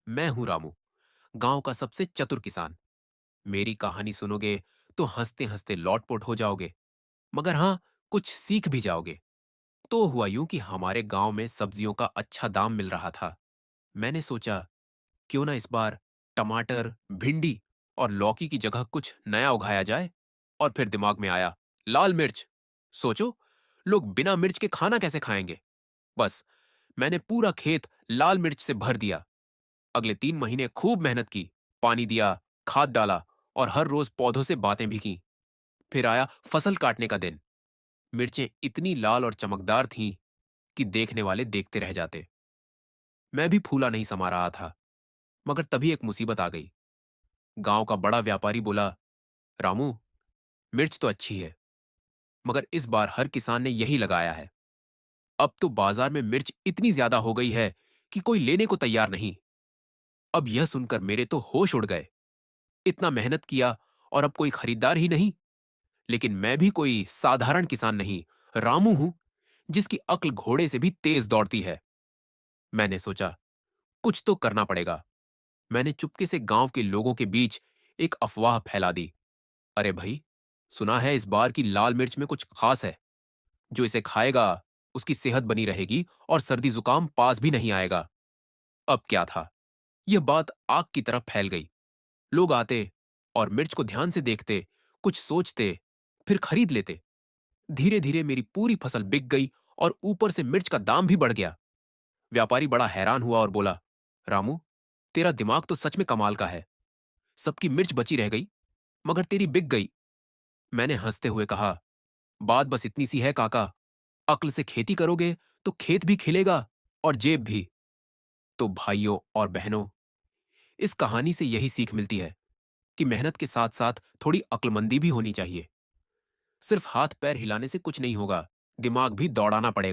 मैं हूं रामू, गांव का सबसे चतुर किसान। मेरी कहानी सुनोगे तो हंसते हंसते लौटपोट हो जाओगे, मगर हाँ, कुछ सीख भी जाओगे। तो हुआ यूं कि हमारे गांव में सब्जियों का अच्छा दाम मिल रहा था। मैंने सोचा, क्यों ना इस बार टमाटर, भिंडी और लौकी की जगह कुछ नया उगाया जाए। और फिर दिमाग में आया, लाल मिर्च। सोचो, लोग बिना मिर्च के खाना कैसे खाएंगे। बस, मैंने पूरा खेत लाल मिर्च से भर दिया। अगले 3 महीने खूब मेहनत की, पानी दिया, खाद डाला और हर रोज पौधों से बातें भी की। फिर आया फसल काटने का दिन। मिर्चें इतनी लाल और चमकदार थीं कि देखने वाले देखते रह जाते। मैं भी फूला नहीं समा रहा था, मगर तभी एक मुसीबत आ गई। गांव का बड़ा व्यापारी बोला, रामू, मिर्च तो अच्छी है, मगर इस बार हर किसान ने यही लगाया है। अब तो बाजार में मिर्च इतनी ज्यादा हो गई है कि कोई लेने को तैयार नहीं। अब यह सुनकर मेरे तो होश उड़ गए। इतना मेहनत किया और अब कोई खरीदार ही नहीं। लेकिन मैं भी कोई साधारण किसान नहीं, रामू हूं, जिसकी अक्ल घोड़े से भी तेज दौड़ती है। मैंने सोचा, कुछ तो करना पड़ेगा। मैंने चुपके से गांव के लोगों के बीच एक अफवाह फैला दी। अरे भाई, सुना है इस बार की लाल मिर्च में कुछ खास है। जो इसे खाएगा उसकी सेहत बनी रहेगी और सर्दी जुकाम पास भी नहीं आएगा। अब क्या था, यह बात आग की तरह फैल गई। लोग आते और मिर्च को ध्यान से देखते, कुछ सोचते, फिर खरीद लेते। धीरे धीरे मेरी पूरी फसल बिक गई और ऊपर से मिर्च का दाम भी बढ़ गया। व्यापारी बड़ा हैरान हुआ और बोला, रामू, तेरा दिमाग तो सच में कमाल का है। सबकी मिर्च बची रह गई, मगर तेरी बिक गई। मैंने हंसते हुए कहा, बात बस इतनी सी है काका। अक्ल से खेती करोगे तो खेत भी खिलेगा और जेब भी। तो भाइयों और बहनों, इस कहानी से यही सीख मिलती है कि मेहनत के साथ साथ थोड़ी अक्लमंदी भी होनी चाहिए। सिर्फ हाथ पैर हिलाने से कुछ नहीं होगा, दिमाग भी दौड़ाना पड़ेगा।